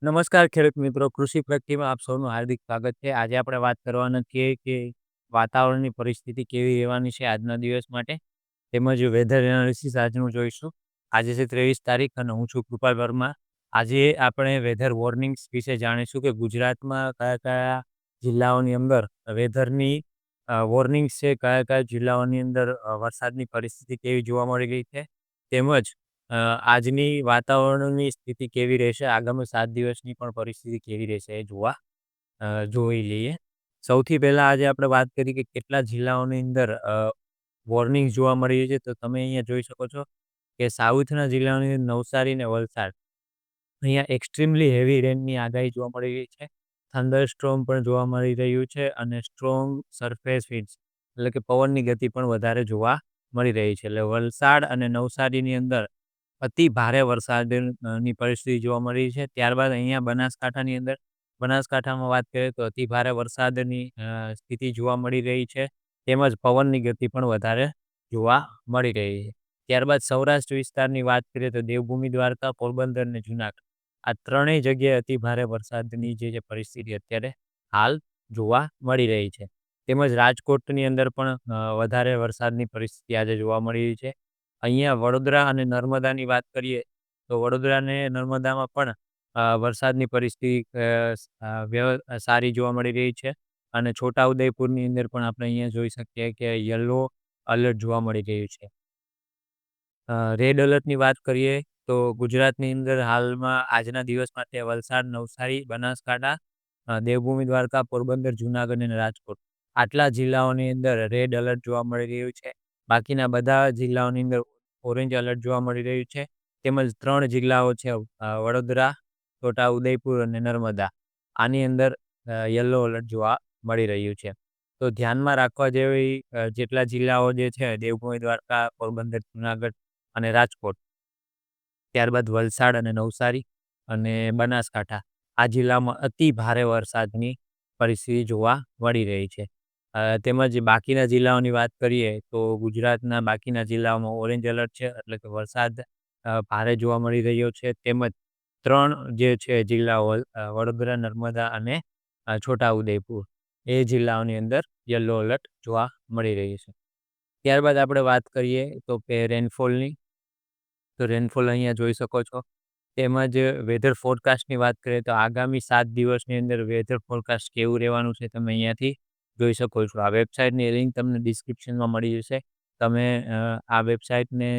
નમસ્કાર ખેડૂત મિત્રો, કૃષિ પ્રગતિમાં આપ સૌનું હાર્દિક સ્વાગત છે. આજે આપણે વાત કરવાના છીએ કે વાતાવરણની પરિસ્થિતિ કેવી રહેવાની છે આજના દિવસ માટે, તેમજ વેધર એનાલિસિસ આજનું જોઈશું. આજે છે 23 તારીખ અને હું છું કૃપાલ વર્મા. આજે આપણે વેધર વોર્નિંગ્સ વિશે જાણીશું કે ગુજરાતમાં કયા-કયા જિલ્લાઓની અંદર વેધરની વોર્નિંગ્સ છે, કયા-કયા જિલ્લાઓની અંદર વરસાદની પરિસ્થિતિ કેવી જોવા મળી રહી છે, તેમજ આજની વાતાવરણની સ્થિતિ કેવી રહેશે, આગામી 7 દિવસની પણ પરિસ્થિતિ કેવી રહેશે એ જોઈ લઈએ. સૌથી પહેલાં આજે આપણે વાત કરી કે કેટલા જિલ્લાઓની અંદર વોર્નિંગ જોવા મળી રહી છે. તો તમે અહીંયા જોઈ શકો છો કે સાઉથના જિલ્લાઓની અંદર નવસારી ને વલસાડ, અહીંયા એક્સ્ટ્રીમલી હેવી રેનની આગાહી જોવા મળી રહી છે. થંડર સ્ટ્રોમ પણ જોવા મળી રહ્યું છે અને સ્ટ્રોંગ સરફેસ વિન્ડ્સ એટલે કે પવનની ગતિ પણ વધારે જોવા મળી રહી છે. એટલે વલસાડ અને નવસારીની અંદર અતિ ભારે વરસાદની પરિસ્થિતિ જોવા મળી છે. ત્યારબાદ અહીંયા બનાસકાંઠાની અંદર બનાસકાંઠામાં વાત કરીએ તો અતિ ભારે વરસાદની સ્થિતિ જોવા મળી રહી છે. તેમજ પવનની ગતિ પણ વધારે જોવા મળી રહી છે. ત્યારબાદ સૌરાષ્ટ્ર વિસ્તારની વાત કરીએ તો દેવભૂમિ દ્વારકા, પોરબંદર અને જુનાગઢ આ ત્રણેય જગ્યાએ અતિ ભારે વરસાદની જે પરિસ્થિતિ અત્યારે હાલ જોવા મળી રહી છે. તેમજ રાજકોટની અંદર પણ વધારે વરસાદની પરિસ્થિતિ આજે જોવા મળી રહી છે. અહીંયા વડોદરા અને નર્મદાની વાત કરીએ તો વડોદરા અને નર્મદામાં પણ વરસાદની પરિસ્થિતિ સારી જોવા મળી રહી છે અને છોટાઉદેપુરની અંદર પણ આપણે અહીંયા જોઈ શકીએ કે યલો અલર્ટ જોવા મળી રહ્યું છે. રેડ એલર્ટની વાત કરીએ તો ગુજરાતની અંદર હાલમાં આજના દિવસ માટે વલસાડ, નવસારી, બનાસકાંઠા, દેવભૂમિ દ્વારકા, પોરબંદર, જુનાગઢ અને રાજકોટ આટલા જિલ્લાઓની અંદર રેડ એલર્ટ જોવા મળી રહ્યું છે. બાકીના બધા જિલ્લાઓની અંદર ઓરેન્જ એલર્ટ જોવા મળી રહ્યું છે. તેમજ 3 જિલ્લાઓ છે વડોદરા, છોટાઉદેપુર અને નર્મદા. આની અંદર યલો એલર્ટ જોવા મળી રહ્યું છે. તો ધ્યાનમાં રાખવા જેવી જેટલા જિલ્લાઓ જે છે દેવભૂમિ દ્વારકા, પોરબંદર, જુનાગઢ અને રાજકોટ, ત્યારબાદ વલસાડ અને નવસારી અને બનાસકાંઠા આ જિલ્લામાં અતિ ભારે વરસાદની પરિસ્થિતિ જોવા મળી રહી છે. તેમજ બાકીના જિલ્લાઓની વાત કરીએ તો ગુજરાતના બાકીના જિલ્લાઓમાં ઓરેન્જ એલર્ટ છે એટલે કે વરસાદ ભારે જોવા મળી રહ્યો છે. તેમજ 3 જે છે જિલ્લાઓ વડોદરા, નર્મદા અને છોટાઉદેપુર એ જિલ્લાઓની અંદર યલો એલર્ટ જોવા મળી રહ્યું છે. ત્યારબાદ આપણે વાત કરીએ તો કે રેનફોલની, તો રેનફોલ અહીંયા જોઈ શકો છો. તેમજ વેધર ફોરકાસ્ટની વાત કરીએ તો આગામી 7 દિવસની અંદર વેધર ફોરકાસ્ટ કેવું રહેવાનું છે તમે અહીંયાથી જોઈ શકો છો. આ વેબસાઇટની લિંક તમને ડિસ્ક્રિપ્શનમાં મળી જશે. તમે આ વેબસાઇટને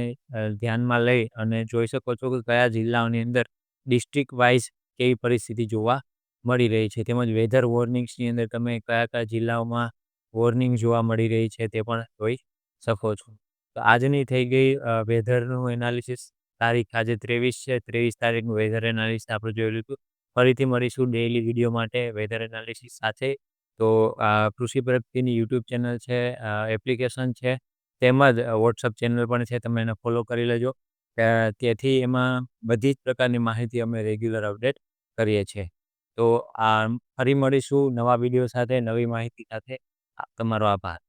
ધ્યાનમાં લઈ અને જોઈ શકો છો કે કયા જિલ્લાઓની અંદર ડિસ્ટ્રિક્ટ વાઇઝ કેવી પરિસ્થિતિ જોવા મળી રહી છે. તેમજ વેધર વોર્નિંગ્સની અંદર તમે કયા-કયા જિલ્લાઓમાં વોર્નિંગ જોવા મળી રહી છે તે પણ જોઈ શકો છો. તો આજની થઈ ગઈ વેધરનું એનાલિસિસ. તારીખ આજે 23 છે. 23 તારીખનું વેધર એનાલિસિસ આપણે જોઈ લીધું. ફરીથી મળીશું ડેઇલી વિડીયો માટે વેધર એનાલિસિસ સાથે. તો કૃષિ પ્રગતિની યુટ્યુબ ચેનલ છે, એપ્લિકેશન છે, તેમજ વોટ્સઅપ ચેનલ પણ છે. તમે એને ફોલો કરી લેજો. તેથી એમાં બધી જ પ્રકારની માહિતી અમે રેગ્યુલર અપડેટ કરીએ છીએ. તો ફરી મળીશું નવા વિડીયો સાથે, નવી માહિતી સાથે. તમારો આભાર.